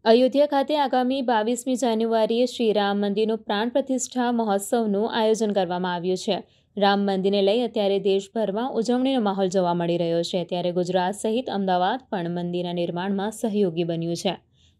અયોધ્યા ખાતે આગામી 22મી જાન્યુઆરીએ શ્રી રામ મંદિરનો પ્રાણ પ્રતિષ્ઠા મહોત્સવનું આયોજન કરવામાં આવ્યું છે. રામ મંદિરને લઈ અત્યારે દેશભરમાં ઉજવણીનો માહોલ જોવા મળી રહ્યો છે. ત્યારે ગુજરાત સહિત અમદાવાદ પણ મંદિરના નિર્માણમાં સહયોગી બન્યું છે.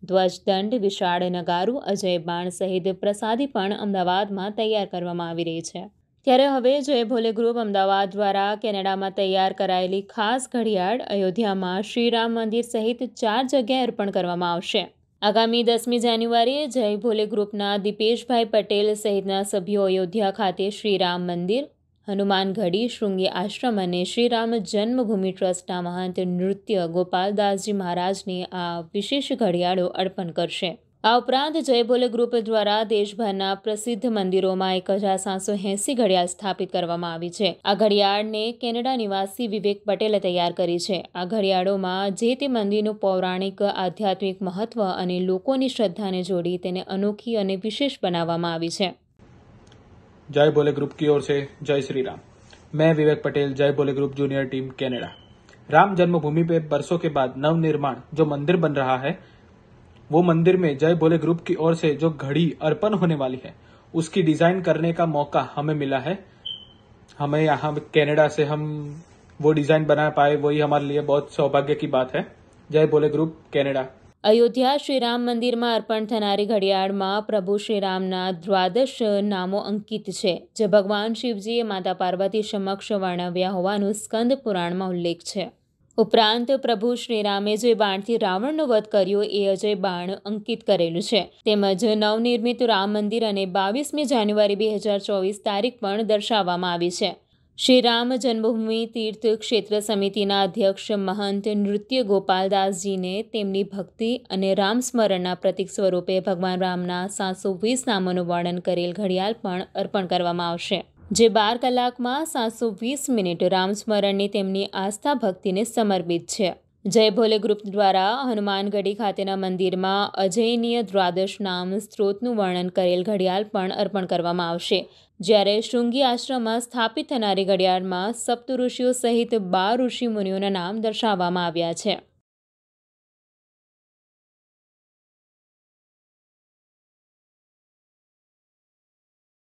ધ્વજદંડ, વિશાળ નગારું, અજય બાણ સહિત પ્રસાદી પણ અમદાવાદમાં તૈયાર કરવામાં આવી રહી છે. ત્યારે હવે જય ભોલે ગ્રુપ અમદાવાદ દ્વારા કેનેડામાં તૈયાર કરાયેલી ખાસ ઘડિયાળ અયોધ્યામાં શ્રીરામ મંદિર સહિત 4 જગ્યાએ અર્પણ કરવામાં આવશે. આગામી 10મી જાન્યુઆરીએ જય ભોલે ગ્રુપના દીપેશભાઈ પટેલ સહિતના સભ્યો અયોધ્યા ખાતે શ્રીરામ મંદિર, હનુમાન ગઢી, શૃંગી આશ્રમ અને શ્રીરામ જન્મભૂમિ ટ્રસ્ટના મહંત નૃત્ય ગોપાલદાસજી મહારાજને આ વિશેષ ઘડિયાળો અર્પણ કરશે. આ ઉપરાંત જય ભોલે ગ્રુપ દ્વારા દેશભરના પ્રસિદ્ધ મંદિરોમાં 1780 ઘડિયાળ સ્થાપિત કરવામાં આવી છે. આ ઘડિયાળને કેનેડા નિવાસી વિવેક પટેલે તૈયાર કરી છે. આ ઘડિયાળોમાં જે તે મંદિરનું પૌરાણિક આધ્યાત્મિક મહત્વ અને લોકોની શ્રદ્ધાને જોડી તેને અનોખી અને વિશેષ બનાવવામાં આવી છે. जय भोले ग्रुप की ओर से जय श्री राम। मैं Vivek Patel, Jai Bhole group junior team Canada. Ram Janmabhoomi पे बरसों के बाद नव निर्माण जो मंदिर बन रहा है, वो मंदिर में जय भोले ग्रुप की ओर से जो घड़ी अर्पण होने वाली है, उसकी डिजाइन करने का मौका हमें मिला है। हमें यहाँ कनाडा से हम वो डिजाइन बना पाए, वही हमारे लिए बहुत सौभाग्य की बात है। जय भोले ग्रुप कनाडा। અયોધ્યા શ્રીરામ મંદિરમાં અર્પણ થનારી ઘડિયાળમાં પ્રભુ શ્રીરામના દ્વાદશ નામો અંકિત છે, જે ભગવાન શિવજીએ માતા પાર્વતી સમક્ષ વર્ણવ્યા હોવાનું સ્કંદ પુરાણમાં ઉલ્લેખ છે. ઉપરાંત પ્રભુ શ્રીરામે જે બાણથી રાવણનો વધ કર્યો એ અજય બાણ અંકિત કરેલું છે. તેમજ નવનિર્મિત રામ મંદિર અને 22મી જાન્યુઆરી 2024 તારીખ પણ દર્શાવવામાં આવી છે. શ્રી રામ જન્મભૂમિ તીર્થ ક્ષેત્ર સમિતિના અધ્યક્ષ મહંત નૃત્ય ગોપાલદાસજીને તેમની ભક્તિ અને રામ સ્મરણના પ્રતીક સ્વરૂપે ભગવાન રામના 720 નામોનું વર્ણન કરેલ ઘડિયાળ પણ અર્પણ કરવામાં આવશે, જે 12 કલાકમાં 720 મિનિટ રામ સ્મરણની તેમની આસ્થા ભક્તિને સમર્પિત છે. જય ભોલે ગ્રુપ દ્વારા હનુમાનગઢી ખાતેના મંદિરમાં અજયનીય દ્વાદશ નામ સ્ત્રોતનું વર્ણન કરેલ ઘડિયાળ પણ અર્પણ કરવામાં આવશે. જ્યારે શૃંગી આશ્રમમાં સ્થાપિત થનારી ઘડિયાળમાં સપ્ત ઋષિઓ સહિત 12 ઋષિ મુનિઓના નામ દર્શાવવામાં આવ્યા છે.